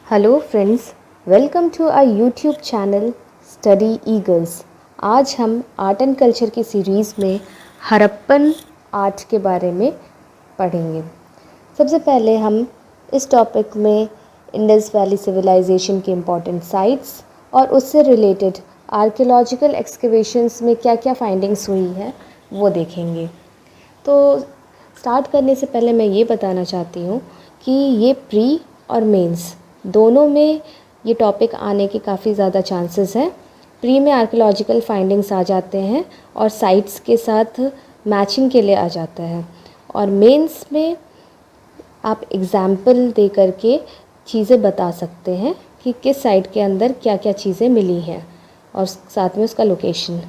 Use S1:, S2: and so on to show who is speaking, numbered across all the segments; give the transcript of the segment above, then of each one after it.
S1: Hello friends, welcome to our YouTube channel study eagles. आज हम art and culture की series में Harappan art के बारे में पढ़ेंगे। सबसे पहले हम इस टॉपिक में इंडस वैली सिविलाइजेशन के इम्पॉर्टेंट साइट्स और उससे रिलेटेड आर्कियोलॉजिकल एक्सकेवेशंस में क्या क्या फाइंडिंग्स हुई है वो देखेंगे। तो स्टार्ट करने से पहले मैं ये बताना चाहती हूँ कि ये प्री और मेंस दोनों में ये टॉपिक आने के काफ़ी ज़्यादा चांसेस हैं। प्री में आर्कियोलॉजिकल फाइंडिंग्स आ जाते हैं और साइट्स के साथ मैचिंग के लिए आ जाता है, और मेंस में आप एग्ज़ाम्पल दे करके चीज़ें बता सकते हैं कि किस साइट के अंदर क्या क्या चीज़ें मिली हैं और साथ में उसका लोकेशन।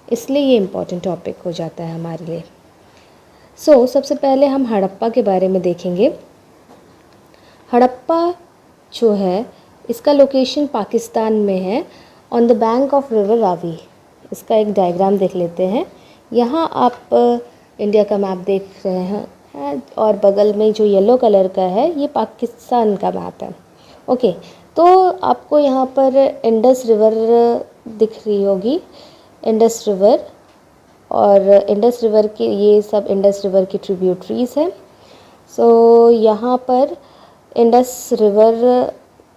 S1: इसलिए ये इम्पॉर्टेंट टॉपिक हो जाता है हमारे लिए। सबसे पहले हम हड़प्पा के बारे में देखेंगे। हड़प्पा जो है इसका लोकेशन पाकिस्तान में है, on the bank of river Ravi. इसका एक डायग्राम देख लेते हैं। यहाँ आप इंडिया का मैप देख रहे हैं और बगल में जो येलो कलर का है ये पाकिस्तान का मैप है। ओके, तो आपको यहाँ पर इंडस रिवर दिख रही होगी, इंडस रिवर, और इंडस रिवर के ये सब इंडस रिवर की ट्रिब्यूटरीज़ हैं। यहाँ पर इंडस रिवर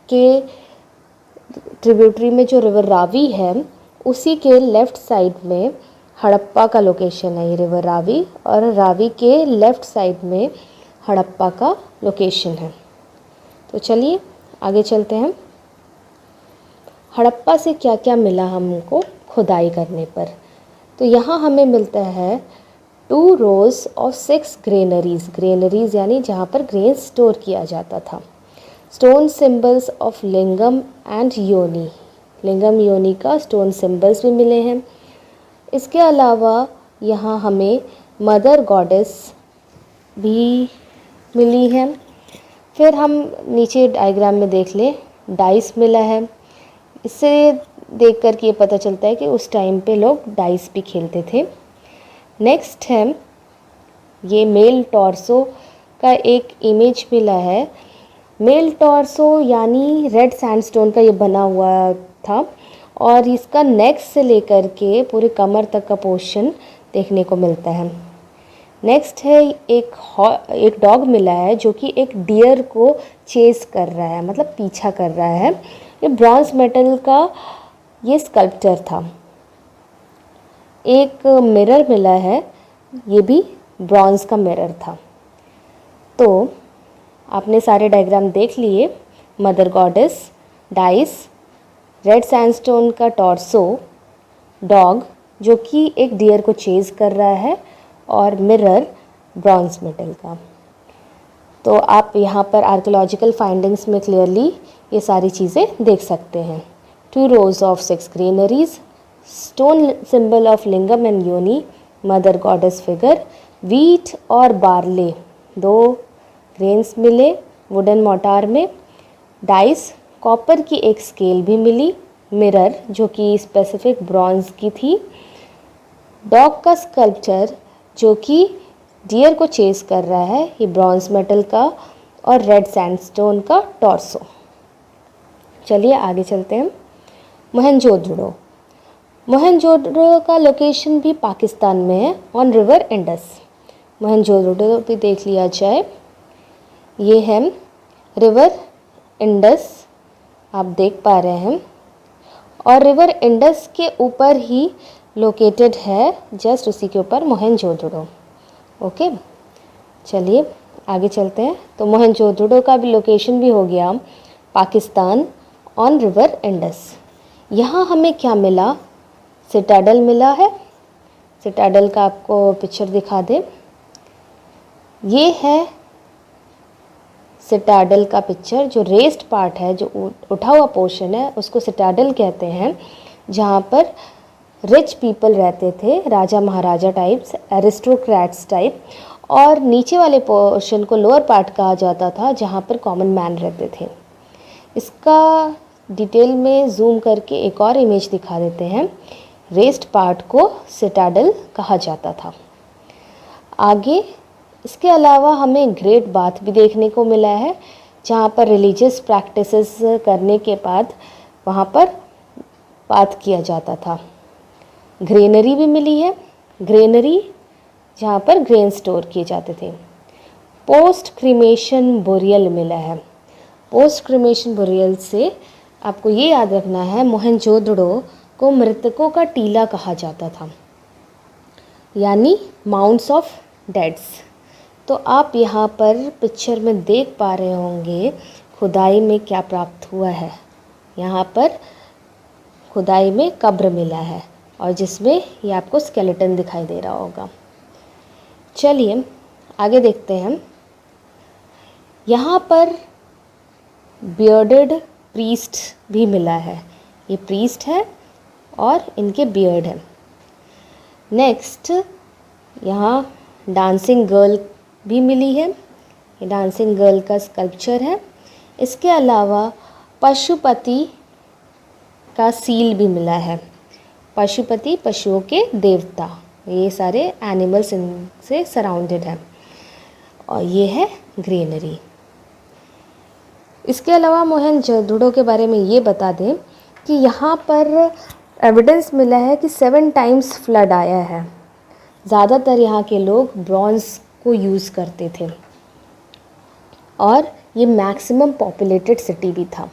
S1: के ट्रिब्यूटरी में जो रिवर रावी है उसी के लेफ़्ट साइड में हड़प्पा का लोकेशन है। ये रिवर रावी और रावी के लेफ़्ट साइड में हड़प्पा का लोकेशन है। तो चलिए आगे चलते हैं। हड़प्पा से क्या क्या मिला हमको खुदाई करने पर। तो यहाँ हमें मिलता है 2 rows of 6 ग्रेनरीज। ग्रेनरीज यानी जहाँ पर ग्रेन स्टोर किया जाता था। Stone symbols of lingam and योनी। लिंगम योनी का स्टोन सिंबल्स भी मिले हैं। इसके अलावा यहाँ हमें मदर गॉडेस भी मिली है। फिर हम नीचे डायग्राम में देख लें, डाइस मिला है। इससे देख कर के ये पता चलता है कि उस टाइम पे लोग डाइस भी खेलते थे। नेक्स्ट है ये मेल टॉर्सो का एक इमेज मिला है। मेल टॉर्सो यानी रेड सैंडस्टोन का ये बना हुआ था और इसका नेक से लेकर के पूरे कमर तक का पोर्शन देखने को मिलता है। नेक्स्ट है एक डॉग मिला है जो कि एक डियर को चेस कर रहा है, मतलब पीछा कर रहा है। ये ब्रॉन्ज मेटल का ये स्कल्पचर था। एक मिरर मिला है, ये भी ब्रॉन्ज का मिरर था। तो आपने सारे डायग्राम देख लिए। Mother goddess, dice, red sandstone का टॉर्सो, डॉग जो कि एक डियर को चेज कर रहा है, और मिरर ब्रॉन्ज मेटल का। तो आप यहाँ पर आर्कियोलॉजिकल फाइंडिंग्स में क्लियरली ये सारी चीज़ें देख सकते हैं। 2 rows of 6 granaries, stone symbol of lingam and योनी, मदर गॉडेस फिगर, वीट और बार्ले 2 ग्रेन्स मिले वुडन मोटार में। डाइस, कॉपर की एक स्केल भी मिली। मिरर जो कि स्पेसिफिक ब्रॉन्ज की थी। डॉग का स्कल्पचर जो कि डियर को चेस कर रहा है, ये ब्रॉन्ज मेटल का, और रेड सैंडस्टोन का टॉर्सो। चलिए आगे चलते हैं। मोहनजोदड़ो। मोहनजोदड़ो का लोकेशन भी पाकिस्तान में है, ऑन रिवर इंडस। मोहनजोदड़ो भी देख लिया जाए। ये है रिवर इंडस, आप देख पा रहे हैं, और रिवर इंडस के ऊपर ही लोकेटेड है, जस्ट उसी के ऊपर मोहनजोदड़ो। ओके, चलिए आगे चलते हैं। तो मोहनजोदड़ो का भी लोकेशन भी हो गया पाकिस्तान, ऑन रिवर इंडस। यहाँ हमें क्या मिला, सिटाडल मिला है। सिटाडल का आपको पिक्चर दिखा दे। ये है सिटाडल का पिक्चर। जो रेस्ड पार्ट है, जो उठा हुआ पोर्शन है, उसको सिटाडल कहते हैं, जहाँ पर रिच पीपल रहते थे, राजा महाराजा टाइप्स, एरिस्टोक्रेट्स टाइप, और नीचे वाले पोर्शन को लोअर पार्ट कहा जाता था, जहाँ पर कॉमन मैन रहते थे। इसका डिटेल में जूम करके एक और इमेज दिखा देते हैं। रेस्ड पार्ट को सिटाडल कहा जाता था। आगे इसके अलावा हमें ग्रेट बाथ भी देखने को मिला है, जहाँ पर रिलीजियस प्रैक्टिसेस करने के बाद वहाँ पर बात किया जाता था। ग्रेनरी भी मिली है, ग्रेनरी जहाँ पर ग्रेन स्टोर किए जाते थे। पोस्ट क्रीमेशन बोरियल मिला है। पोस्ट क्रीमेशन बोरियल से आपको ये याद रखना है, मोहनजोदड़ो को मृतकों का टीला कहा जाता था, यानी माउंट्स ऑफ डेड्स। तो आप यहाँ पर पिक्चर में देख पा रहे होंगे खुदाई में क्या प्राप्त हुआ है। यहाँ पर खुदाई में कब्र मिला है और जिसमें ये आपको स्केलेटन दिखाई दे रहा होगा। चलिए आगे देखते हैं। यहाँ पर बियर्डेड प्रीस्ट भी मिला है। ये प्रीस्ट है और इनके बियर्ड है। नेक्स्ट यहाँ डांसिंग गर्ल भी मिली है। ये डांसिंग गर्ल का स्कल्पचर है। इसके अलावा पशुपति का सील भी मिला है। पशुपति पशुओं के देवता, ये सारे एनिमल्स इनसे सराउंडेड हैं। और ये है ग्रेनरी। इसके अलावा मोहनजोदड़ो के बारे में ये बता दें कि यहाँ पर एविडेंस मिला है कि 7 टाइम्स फ्लड आया है। ज़्यादातर यहाँ के लोग ब्रॉन्ज़ को यूज़ करते थे और ये मैक्सिमम पॉपुलेटेड सिटी भी था।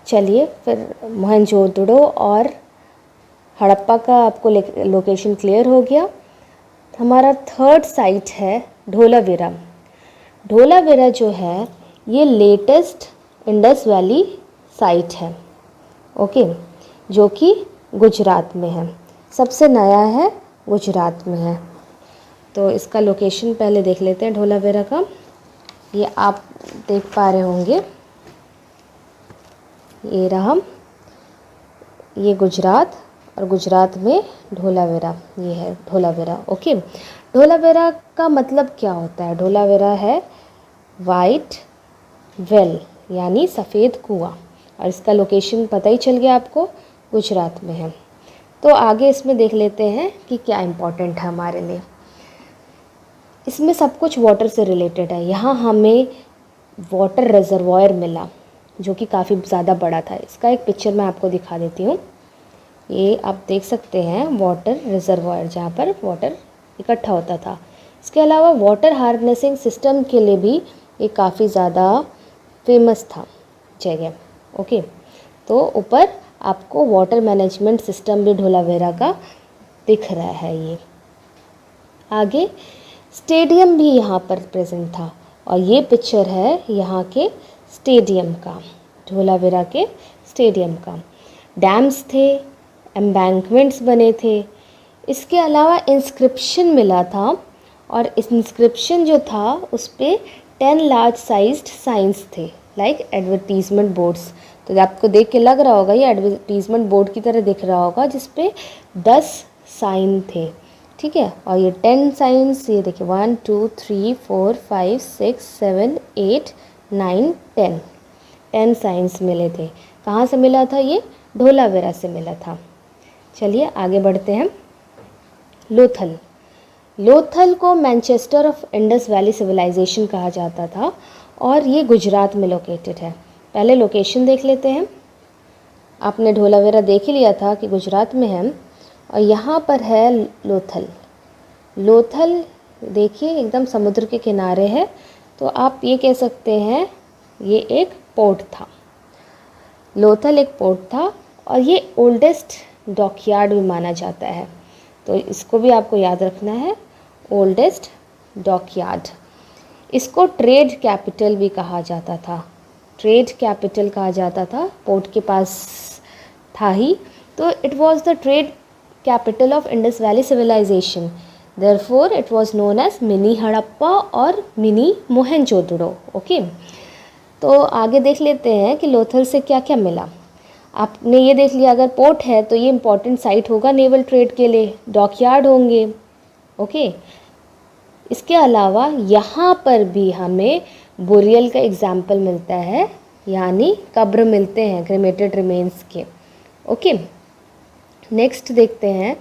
S1: चलिए फिर मोहनजोदड़ो और हड़प्पा का आपको लोकेशन क्लियर हो गया। हमारा थर्ड साइट है ढोलावीरा। ढोलावीरा जो है ये लेटेस्ट इंडस वैली साइट है, ओके, जो कि गुजरात में है। सबसे नया है, गुजरात में है। तो इसका लोकेशन पहले देख लेते हैं ढोलावीरा का। ये आप देख पा रहे होंगे, ये रहा, ये गुजरात और गुजरात में ढोलावीरा, ये है ढोलावीरा, ओके। ढोलावीरा का मतलब क्या होता है? ढोलावीरा है वाइट वेल, यानी सफ़ेद कुआं, और इसका लोकेशन पता ही चल गया आपको, गुजरात में है। तो आगे इसमें देख लेते हैं कि क्या इम्पोर्टेंट है हमारे लिए। इसमें सब कुछ वाटर से रिलेटेड है। यहाँ हमें वाटर रिजर्वॉयर मिला जो कि काफ़ी ज़्यादा बड़ा था। इसका एक पिक्चर मैं आपको दिखा देती हूँ। ये आप देख सकते हैं वाटर रिजर्वॉयर, जहाँ पर वाटर इकट्ठा होता था। इसके अलावा वाटर हार्नेसिंग सिस्टम के लिए भी ये काफ़ी ज़्यादा फेमस था जगह, ओके। तो ऊपर आपको वाटर मैनेजमेंट सिस्टम भी ढोलावीरा का दिख रहा है। ये आगे स्टेडियम भी यहाँ पर प्रेजेंट था, और ये पिक्चर है यहाँ के स्टेडियम का, ढोलावीरा के स्टेडियम का। डैम्स थे, एम्बैंकमेंट्स बने थे। इसके अलावा इंस्क्रिप्शन मिला था, और इस इंस्क्रिप्शन जो था उस पर 10 लार्ज साइज्ड साइंस थे, लाइक एडवर्टीजमेंट बोर्ड्स। तो आपको देख के लग रहा होगा ये एडवर्टीजमेंट बोर्ड की तरह दिख रहा होगा, जिस पे 10 साइन थे, ठीक है। और ये 10 साइंस, ये देखिए 1 2 3 4 5 6 7 8 9 10 साइंस मिले थे। कहाँ से मिला था? ये ढोलावीरा से मिला था। चलिए आगे बढ़ते हैं। लोथल। लोथल को Manchester of Indus valley civilisation कहा जाता था, और ये गुजरात में लोकेटेड है। पहले लोकेशन देख लेते हैं। आपने ढोलावीरा देख ही लिया था कि गुजरात में है, और यहाँ पर है लोथल। लोथल देखिए एकदम समुद्र के किनारे है, तो आप ये कह सकते हैं ये एक पोर्ट था। लोथल एक पोर्ट था, और ये ओल्डेस्ट डॉकयार्ड भी माना जाता है। तो इसको भी आपको याद रखना है, ओल्डेस्ट डॉकयार्ड। इसको ट्रेड कैपिटल भी कहा जाता था। ट्रेड कैपिटल कहा जाता था, पोर्ट के पास था ही, तो it was the trade capital of Indus valley civilisation. Therefore it was known as mini Harappa और मिनी मोहनजोदड़ो, ओके। तो आगे देख लेते हैं कि लोथल से क्या क्या मिला। आपने ये देख लिया, अगर पोर्ट है तो ये इंपॉर्टेंट साइट होगा नेवल ट्रेड के लिए, डॉकयार्ड होंगे, ओके। इसके अलावा यहाँ पर भी हमें बोरियल का एग्जाम्पल मिलता है, यानी कब्र मिलते हैं क्रेमेटेड रिमेन्स के, ओके। नेक्स्ट देखते हैं,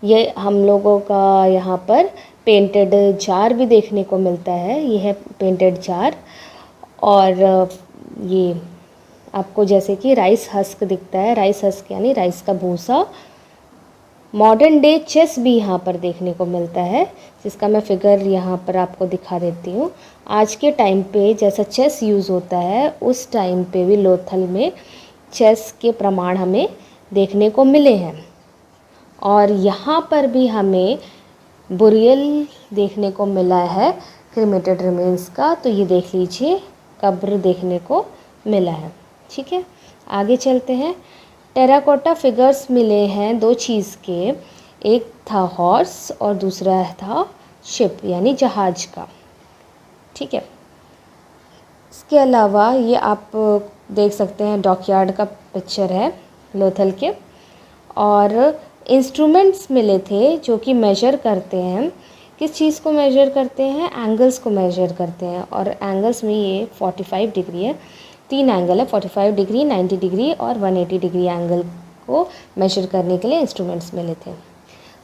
S1: ये हम लोगों का यहाँ पर पेंटेड जार भी देखने को मिलता है। ये है पेंटेड जार, और ये आपको जैसे कि राइस हस्क दिखता है, राइस हस्क यानी राइस का भूसा। मॉडर्न डे चेस भी यहाँ पर देखने को मिलता है, जिसका मैं फिगर यहाँ पर आपको दिखा देती हूँ। आज के टाइम पे जैसा चेस यूज़ होता है, उस टाइम पे भी लोथल में चेस के प्रमाण हमें देखने को मिले हैं। और यहाँ पर भी हमें बुरियल देखने को मिला है क्रीमेटेड रिमेन्स का, तो ये देख लीजिए कब्र देखने को मिला है। ठीक है, आगे चलते हैं। टेराकोटा फिगर्स मिले हैं दो चीज़ के, एक था हॉर्स और दूसरा था शिप यानी जहाज का। ठीक है, इसके अलावा ये आप देख सकते हैं डॉकयार्ड का पिक्चर है लोथल के। और इंस्ट्रूमेंट्स मिले थे जो कि मेजर करते हैं, किस चीज़ को मेजर करते हैं, एंगल्स को मेजर करते हैं। और एंगल्स में ये 45 डिग्री है, 3 एंगल है, 45 डिग्री, 90 डिग्री और 180 डिग्री एंगल को मेजर करने के लिए इंस्ट्रूमेंट्स मिले थे।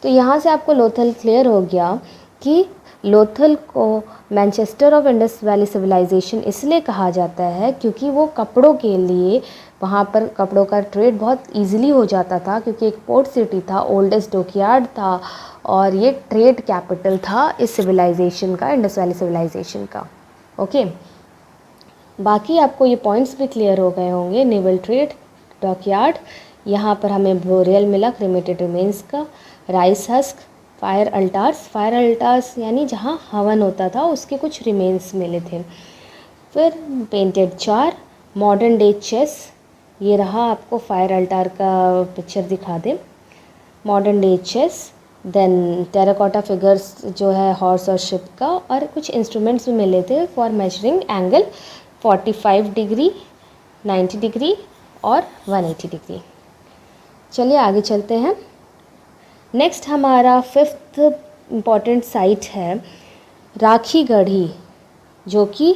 S1: तो यहाँ से आपको लोथल क्लियर हो गया कि लोथल को Manchester of Indus valley civilisation इसलिए कहा जाता है क्योंकि वो कपड़ों के लिए, वहाँ पर कपड़ों का ट्रेड बहुत इजीली हो जाता था, क्योंकि एक पोर्ट सिटी था, ओल्डेस्ट डॉकयार्ड था और ये ट्रेड कैपिटल था इस सिविलाइजेशन का, इंडस वैली सिविलाइजेशन का। ओके, बाकी आपको ये पॉइंट्स भी क्लियर हो गए होंगे। नेवल ट्रेड, डॉकयार्ड, यहाँ पर हमें बोरियल मिला क्रीमेटेड रिमेन्स का, राइस हस्क, फायर अल्टार्स यानी जहाँ हवन होता था उसके कुछ रिमेन्स मिले थे। फिर पेंटेड चार, मॉडर्न डे चेस, ये रहा आपको फायर अल्टार का पिक्चर दिखा दे, modern day chess. Then terracotta figures जो है हॉर्स और शिप का, और कुछ इंस्ट्रूमेंट्स भी मिले थे for measuring angle, 45 degree, 90 degree और 180 डिग्री। चलिए आगे चलते हैं। नेक्स्ट हमारा 5th इम्पॉर्टेंट साइट है राखी गढ़ी, जो कि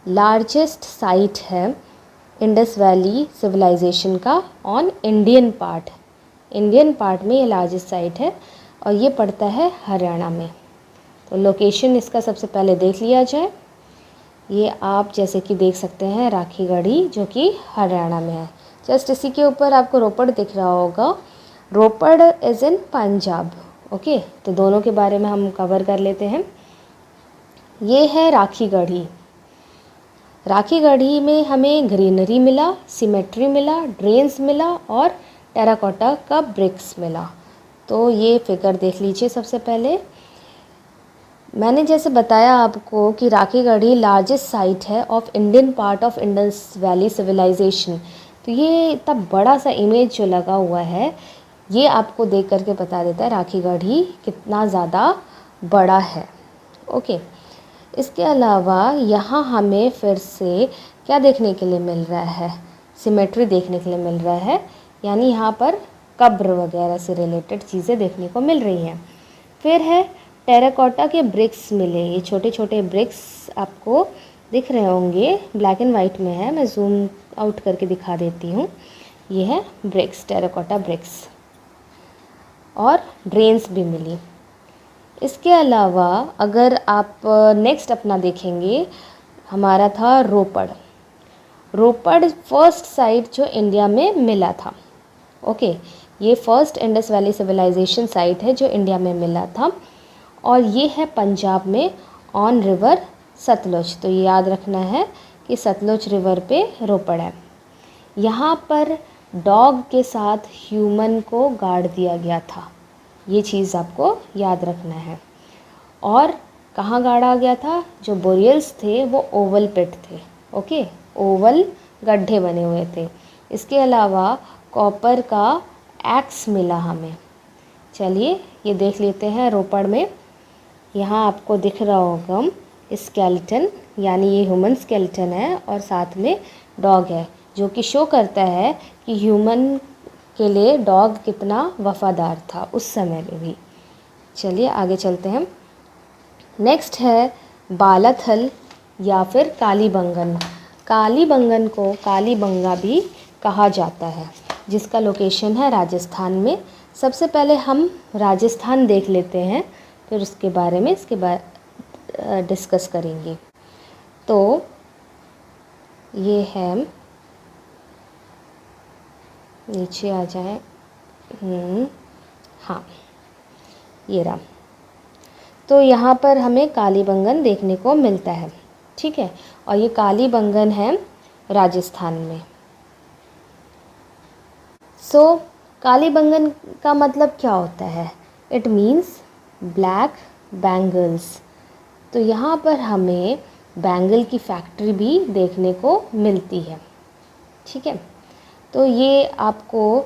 S1: लार्जेस्ट साइट है इंडस वैली सिविलाइजेशन का ऑन इंडियन पार्ट में ये लार्जेस्ट साइट है और ये पड़ता है हरियाणा में। तो लोकेशन इसका सबसे पहले देख लिया जाए। ये आप जैसे कि देख सकते हैं राखी गढ़ी, जो कि हरियाणा में है। जस्ट इसी के ऊपर आपको रोपड़ दिख रहा होगा, रोपड़ इज़ इन पंजाब। ओके, तो दोनों के बारे में हम कवर कर लेते हैं। ये है राखी गढ़ी। राखी गढ़ी में हमें ग्रीनरी मिला, सिमेट्री मिला, ड्रेन्स मिला और टेराकोटा का ब्रिक्स मिला। तो ये फिगर देख लीजिए। सबसे पहले मैंने जैसे बताया आपको कि राखी गढ़ी लार्जेस्ट साइट है of Indian part of Indus valley civilisation. तो ये इतना बड़ा सा इमेज जो लगा हुआ है, ये आपको देख करके बता देता है राखी गढ़ी कितना ज़्यादा बड़ा है। ओके, इसके अलावा यहाँ हमें फिर से क्या देखने के लिए मिल रहा है, सिमेट्री देखने के लिए मिल रहा है, यानी यहाँ पर कब्र वगैरह से रिलेटेड चीज़ें देखने को मिल रही हैं। फिर है टेराकोटा के ब्रिक्स मिले, ये छोटे छोटे ब्रिक्स आपको दिख रहे होंगे, ब्लैक एंड वाइट में है, मैं जूम आउट करके दिखा देती हूँ। ये है ब्रिक्स, टेराकोटा ब्रिक्स, और ड्रेन्स भी मिली। इसके अलावा अगर आप नेक्स्ट अपना देखेंगे, हमारा था रोपड़ फर्स्ट साइट जो इंडिया में मिला था। ओके, ये first Indus valley civilisation site है जो इंडिया में मिला था, और ये है पंजाब में ऑन रिवर सतलुज। तो ये याद रखना है कि सतलुज रिवर पे रोपड़ है। यहाँ पर डॉग के साथ ह्यूमन को गाड़ दिया गया था, ये चीज़ आपको याद रखना है। और कहाँ गाड़ा गया था, जो बोरियल्स थे वो ओवल पिट थे। ओके, ओवल गड्ढे बने हुए थे। इसके अलावा कॉपर का एक्स मिला हमें। चलिए ये देख लेते हैं रोपड़ में। यहाँ आपको दिख रहा होगा स्केलेटन, यानी ये ह्यूमन स्केलेटन है और साथ में डॉग है, जो कि शो करता है कि ह्यूमन के लिए डॉग कितना वफ़ादार था उस समय में भी। चलिए आगे चलते हैं। नेक्स्ट है बालाथल या फिर कालीबंगन। कालीबंगन को कालीबंगा भी कहा जाता है, जिसका लोकेशन है राजस्थान में। सबसे पहले हम राजस्थान देख लेते हैं, फिर उसके बारे में इसके बाद डिस्कस करेंगे। तो ये है, नीचे आ जाए, हाँ ये रहा। तो यहाँ पर हमें कालीबंगन देखने को मिलता है, ठीक है। और ये कालीबंगन है राजस्थान में। सो कालीबंगन का मतलब क्या होता है? It means black bangles. तो यहाँ पर हमें बैंगल की फैक्ट्री भी देखने को मिलती है, ठीक है। तो ये आपको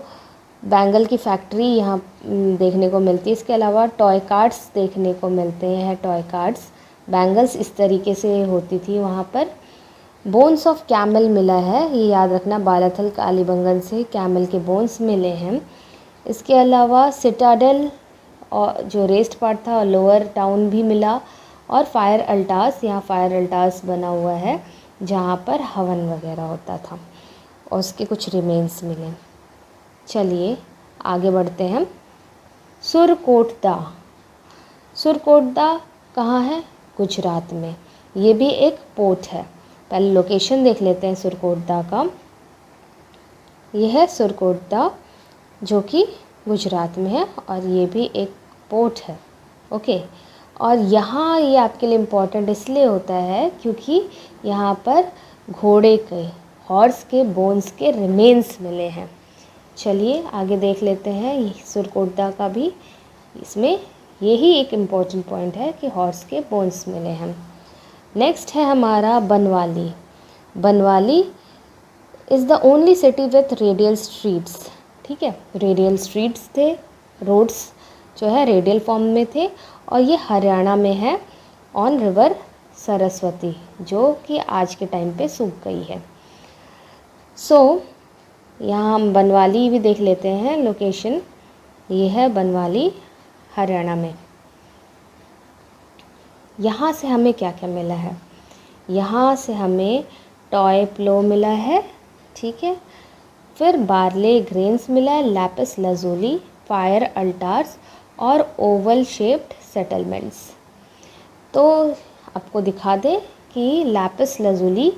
S1: बैंगल की फैक्ट्री यहाँ देखने को मिलती है। इसके अलावा टॉय कार्ड्स देखने को मिलते हैं, टॉय कार्ड्स। बैंगल्स इस तरीके से होती थी वहाँ पर। बोन्स ऑफ कैमल मिला है, ये याद रखना, बालाथल कालीबंगन से कैमल के बोन्स मिले हैं। इसके अलावा सिटाडेल और जो रेस्ट पार्ट था और लोअर टाउन भी मिला। और फायर अल्टास, यहाँ फायर अल्टास बना हुआ है जहाँ पर हवन वगैरह होता था, और उसके कुछ रिमेन्स मिले। चलिए आगे बढ़ते हैं। सुरकोटदा, सुरकोटदा कहाँ है? गुजरात में। ये भी एक पोर्ट है। पहले लोकेशन देख लेते हैं सुरकोटदा का। यह है सुरकोटदा जो कि गुजरात में है, और ये भी एक पोर्ट है, ओके। और यहाँ ये आपके लिए इम्पोर्टेंट इसलिए होता है क्योंकि यहाँ पर घोड़े के, हॉर्स के बोन्स के रिमेन्स मिले हैं। चलिए आगे देख लेते हैं सुरकोटदा का भी। इसमें यही एक इम्पॉर्टेंट पॉइंट है कि हॉर्स के बोन्स मिले हैं। नेक्स्ट है हमारा Banawali. Banawali is the only city with radial streets, ठीक है। रेडियल स्ट्रीट्स थे, रोड्स जो है रेडियल फॉर्म में थे, और ये हरियाणा में है, ऑन रिवर सरस्वती, जो कि आज के टाइम पे सूख गई है। सो यहाँ हम बनवाली भी देख लेते हैं लोकेशन। ये है बनवाली हरियाणा में। यहाँ से हमें क्या क्या मिला है? यहाँ से हमें टॉय प्लो मिला है, ठीक है। फिर बार्ले ग्रेन्स मिला है, लैपिस लाजुली, फायर अल्टार्स और ओवल शेप्ड सेटलमेंट्स। तो आपको दिखा दें कि लैपिस लाजुली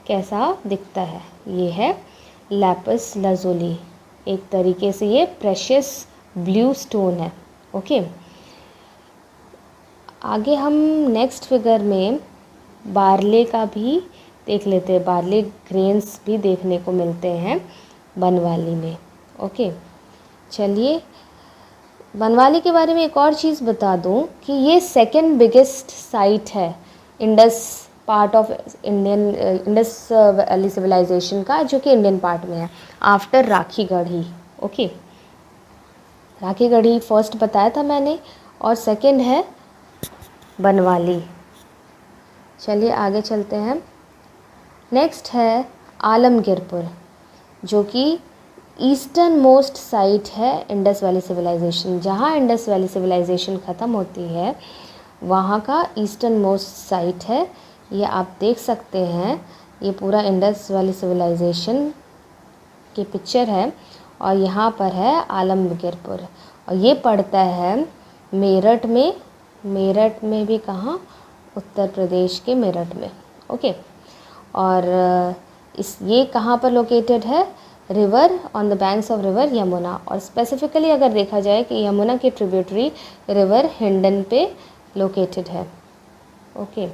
S1: कैसा दिखता है। ये है लैपिस लाजुली, एक तरीके से ये प्रेशियस ब्लू स्टोन है, ओके। आगे हम नेक्स्ट फिगर में बार्ले का भी देख लेते हैं। बार्ले ग्रेन्स भी देखने को मिलते हैं बनवाली में, ओके। चलिए बनवाली के बारे में एक और चीज़ बता दूं कि ये सेकंड बिगेस्ट साइट है Indus part of Indian Indus valley civilisation का, जो कि इंडियन पार्ट में है, आफ्टर राखीगढ़ ही, ओके। राखीगढ़ ही फर्स्ट बताया था मैंने, और सेकंड है बनवाली। चलिए आगे चलते हैं। नेक्स्ट है आलमगीरपुर, जो कि ईस्टर्न मोस्ट साइट है इंडस वैली सिविलाइजेशन। जहाँ इंडस वैली सिविलाइजेशन ख़त्म होती है वहाँ का ईस्टर्न मोस्ट साइट है। ये आप देख सकते हैं, ये पूरा इंडस वैली सिविलाइजेशन की पिक्चर है, और यहाँ पर है आलमगीरपुर, और ये पड़ता है मेरठ में। मेरठ में भी कहाँ? उत्तर प्रदेश के मेरठ में, ओके। और ये कहाँ पर लोकेटेड है? River on the banks of river Yamuna, और स्पेसिफिकली अगर देखा जाए कि यमुना की ट्रिब्यूटरी रिवर हिंडन पे लोकेटेड है, ओके।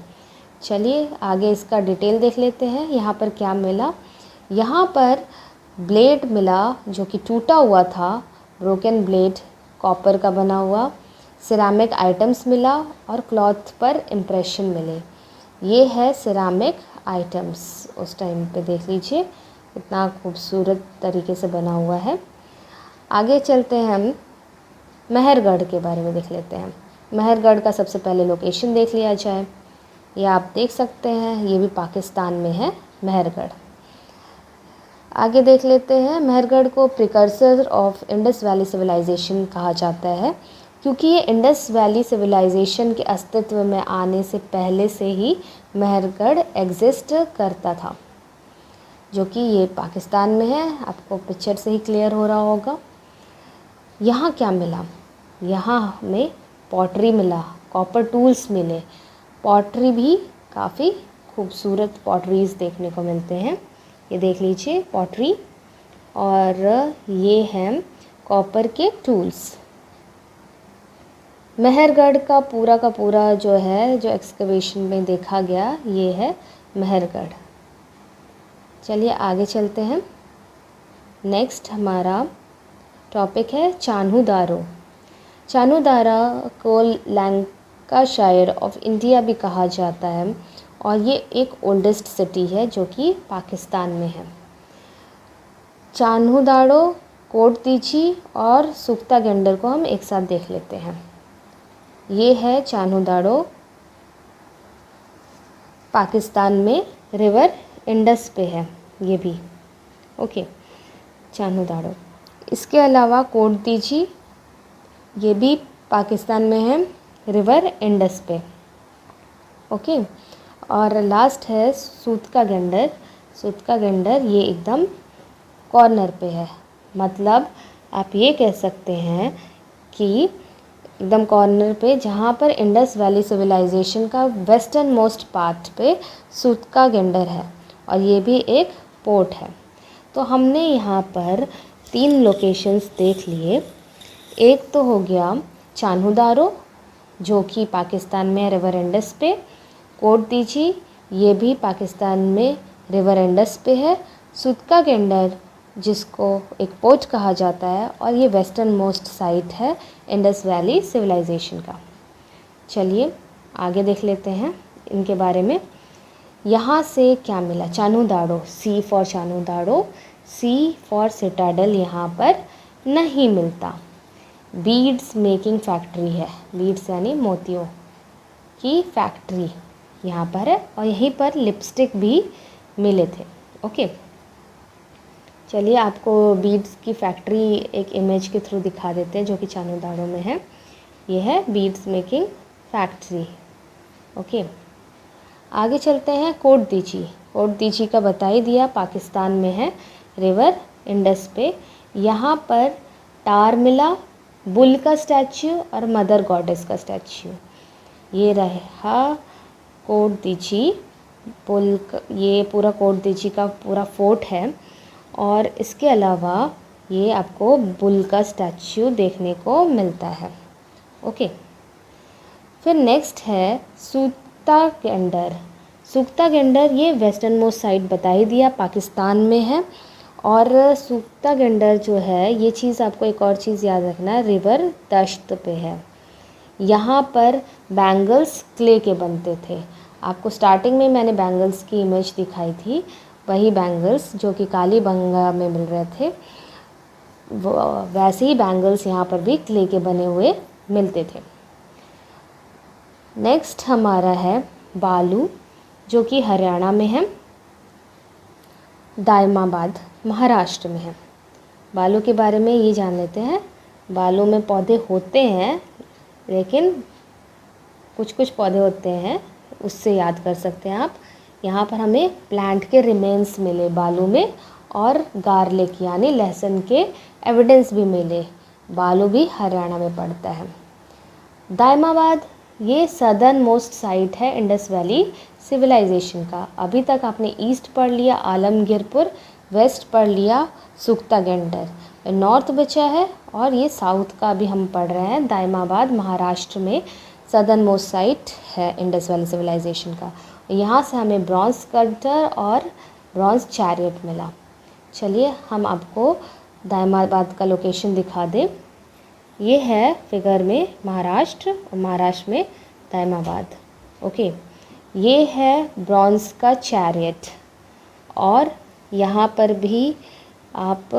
S1: चलिए आगे इसका डिटेल देख लेते हैं। यहाँ पर क्या मिला? यहाँ पर ब्लेड मिला जो कि टूटा हुआ था, ब्रोकन ब्लेड, कॉपर का बना हुआ। सिरामिक आइटम्स मिला, और क्लॉथ पर इम्प्रेशन मिले। ये है सिरामिक आइटम्स, उस टाइम पे देख लीजिए कितना खूबसूरत तरीके से बना हुआ है। आगे चलते हैं, हम मेहरगढ़ के बारे में देख लेते हैं। मेहरगढ़ का सबसे पहले लोकेशन देख लिया जाए। ये आप देख सकते हैं, ये भी पाकिस्तान में है मेहरगढ़। आगे देख लेते हैं, मेहरगढ़ को precursor of Indus valley civilisation कहा जाता है, क्योंकि ये इंडस वैली सिविलाइजेशन के अस्तित्व में आने से पहले से ही मेहरगढ़ एग्जिस्ट करता था, जो कि ये पाकिस्तान में है। आपको पिक्चर से ही क्लियर हो रहा होगा। यहाँ क्या मिला? यहाँ हमें पॉटरी मिला, कॉपर टूल्स मिले। पॉटरी भी काफ़ी खूबसूरत पॉटरीज देखने को मिलते हैं ये देख लीजिए पॉटरी, और ये हैं कॉपर के टूल्स। मेहरगढ़ का पूरा जो है, जो एक्सकवेशन में देखा गया, ये है मेहरगढ़। चलिए आगे चलते हैं। नेक्स्ट हमारा टॉपिक है चान्हू-दारो। चान्हू-दारो को लैंकाशायर ऑफ इंडिया भी कहा जाता है, और ये एक ओल्डेस्ट सिटी है जो कि पाकिस्तान में है। चान्हू-दारो, कोट दीची और सुख्ता गेंडर को हम एक साथ देख लेते हैं। ये है चान्हू-दारो, पाकिस्तान में रिवर इंडस पे है ये भी। ओके, चान्हू-दारो। इसके अलावा कोट दीची, ये भी पाकिस्तान में है, रिवर इंडस पे। ओके, और लास्ट है सूतका गेंडर। सूतका गेंडर ये एकदम कॉर्नर पे है, मतलब आप ये कह सकते हैं कि एकदम कॉर्नर पे, जहाँ पर इंडस वैली सिविलाइजेशन का वेस्टर्न मोस्ट पार्ट पे सूतका गेंडर है, और ये भी एक पोर्ट है। तो हमने यहाँ पर 3 लोकेशंस देख लिए। एक तो हो गया चान्हू-दारो जो कि पाकिस्तान में रिवर इंडस पे, कोट दीची ये भी पाकिस्तान में रिवर इंडस पे है, सूतका गेंडर जिसको एक पोर्ट कहा जाता है, और ये वेस्टर्न मोस्ट साइट है इंडस वैली सिविलाइजेशन का। चलिए आगे देख लेते हैं इनके बारे में। यहाँ से क्या मिला? चान्हू-दारो, सी फॉर चान्हू-दारो, सी फॉर सिटाडल यहाँ पर नहीं मिलता। बीड्स मेकिंग फैक्ट्री है, बीड्स यानी मोतियों की फैक्ट्री यहाँ पर है, और यहीं पर लिपस्टिक भी मिले थे। ओके, चलिए आपको बीड्स की फैक्ट्री एक इमेज के थ्रू दिखा देते हैं जो कि चान्हू-दारो में है। ये है बीड्स मेकिंग फैक्ट्री। ओके, आगे चलते हैं। कोट दीची, कोट दीची का बता ही दिया, पाकिस्तान में है, रिवर इंडस पे। यहाँ पर टार मिला, बुल का स्टैच्यू और मदर गॉडेस का स्टैच्यू। ये रहा कोट दीची, ये पूरा कोट दीची का पूरा फोर्ट है, और इसके अलावा ये आपको बुल का स्टैच्यू देखने को मिलता है। ओके, फिर नेक्स्ट है सूत्ता गेंडर। सूत्ता गेंडर ये वेस्टर्न मोस्ट साइड बता ही दिया, पाकिस्तान में है। और सूत्ता गेंडर जो है, ये चीज़ आपको एक और चीज़ याद रखना है, रिवर दश्त पे है। यहाँ पर बैंगल्स क्ले के बनते थे। आपको स्टार्टिंग में मैंने बैंगल्स की इमेज दिखाई थी, वही बैंगल्स जो कि कालीबंगा में मिल रहे थे, वो वैसे ही बैंगल्स यहाँ पर भी क्ले के बने हुए मिलते थे। नेक्स्ट हमारा है बालू, जो कि हरियाणा में है, दायमाबाद महाराष्ट्र में है। बालू के बारे में ये जान लेते हैं। बालू में पौधे होते हैं, लेकिन कुछ कुछ पौधे होते हैं, उससे याद कर सकते हैं आप। यहाँ पर हमें प्लांट के रिमेन्स मिले बालू में, और गार्लिक यानी लहसुन के एविडेंस भी मिले। बालू भी हरियाणा में पड़ता है। दायमाबाद ये सदर्न मोस्ट साइट है इंडस वैली सिविलाइजेशन का। अभी तक आपने ईस्ट पढ़ लिया आलमगीरपुर, वेस्ट पढ़ लिया सूख्ता गेंडर, नॉर्थ बचा है, और ये साउथ का भी हम पढ़ रहे हैं। दायमाबाद महाराष्ट्र में सदर्न मोस्ट साइट है इंडस वैली सिविलाइजेशन का। यहाँ से हमें ब्रॉन्ज स्कल्पचर और ब्रॉन्ज चैरियट मिला। चलिए हम आपको दायमाबाद का लोकेशन दिखा दें। ये है फिगर में महाराष्ट्र, और महाराष्ट्र में दायमाबाद। ओके, ये है ब्रॉन्ज का चैरियट, और यहाँ पर भी आप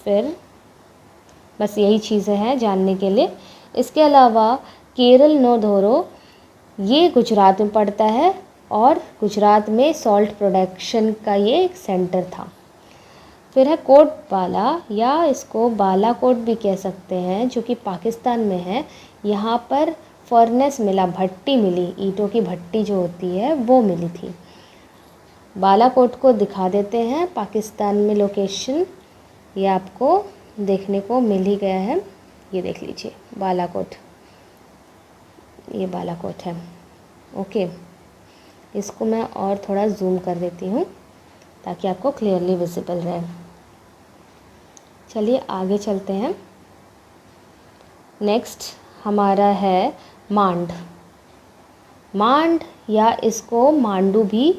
S1: फिर बस यही चीज़ें हैं जानने के लिए। इसके अलावा केरल नोधोरो ये गुजरात में पड़ता है, और गुजरात में सॉल्ट प्रोडक्शन का ये एक सेंटर था। फिर है कोट बाला, या इसको बालाकोट भी कह सकते हैं, जो कि पाकिस्तान में है। यहाँ पर फर्नेस मिला, भट्टी मिली, ईंटों की भट्टी जो होती है वो मिली थी। बालाकोट को दिखा देते हैं, पाकिस्तान में लोकेशन ये आपको देखने को मिल ही गया है। ये देख लीजिए बालाकोट, ये बालाकोट है। ओके, इसको मैं और थोड़ा जूम कर देती हूँ ताकि आपको क्लियरली विजिबल रहे। चलिए आगे चलते हैं। नेक्स्ट हमारा है मांड। मांड या इसको मांडू भी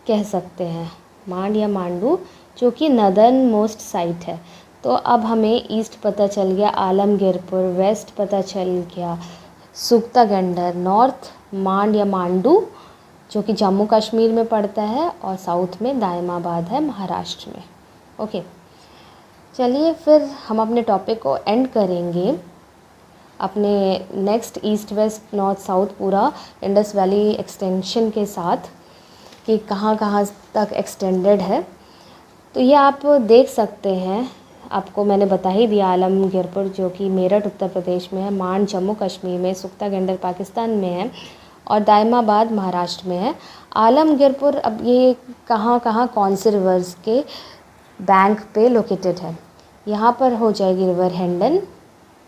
S1: कह सकते हैं, मांड या मांडू, जो कि नदर्न मोस्ट साइट है। तो अब हमें ईस्ट पता चल गया आलमगीरपुर, वेस्ट पता चल गया सुक्तागंडर, नॉर्थ मांड या मांडू जो कि जम्मू कश्मीर में पड़ता है, और साउथ में दायमाबाद है महाराष्ट्र में। ओके, चलिए फिर हम अपने टॉपिक को एंड करेंगे अपने next east west north south पूरा इंडस वैली एक्सटेंशन के साथ कि कहाँ कहाँ तक एक्सटेंडेड है। तो ये आप देख सकते हैं, आपको मैंने बता ही दिया। आलमगीरपुर जो कि मेरठ उत्तर प्रदेश में है, मांड जम्मू कश्मीर में, सुक्तागंडर पाकिस्तान में है, और दायमाबाद महाराष्ट्र में है। आलमगीरपुर अब ये कहाँ कहाँ कौन से रिवर्स के बैंक पे लोकेटेड है। यहाँ पर हो जाएगी रिवर हेंडन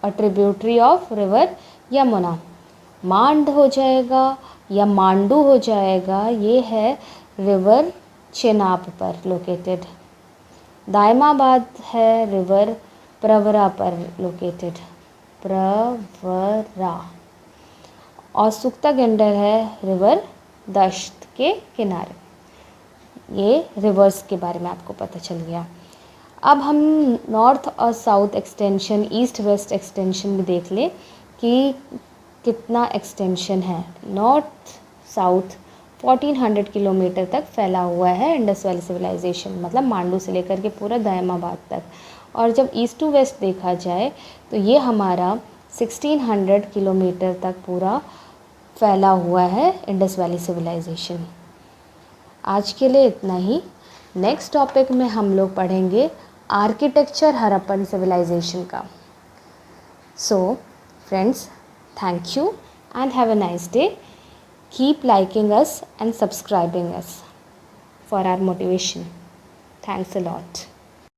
S1: और ट्रिब्यूटरी ऑफ रिवर यमुना। मांड हो जाएगा या मांडू हो जाएगा, ये है रिवर चेनाब पर लोकेटेड। दायमाबाद है रिवर प्रवरा पर लोकेटेड, प्रवरा। और सुक्तागंडर है रिवर दश्त के किनारे। ये रिवर्स के बारे में आपको पता चल गया। अब हम नॉर्थ और south extension, east west extension भी देख लें कि कितना एक्सटेंशन है। नॉर्थ साउथ 1400 किलोमीटर तक फैला हुआ है इंडस वैली सिविलाइजेशन, मतलब मांडू से लेकर के पूरा दायमाबाद तक। और जब ईस्ट टू वेस्ट देखा जाए तो ये हमारा 1600 किलोमीटर तक पूरा फैला हुआ है इंडस वैली सिविलाइजेशन। आज के लिए इतना ही। नेक्स्ट टॉपिक में हम लोग पढ़ेंगे आर्किटेक्चर हड़प्पन सिविलाइजेशन का। So friends, thank you and have a nice day. Keep liking us and subscribing us for our motivation. Thanks a lot.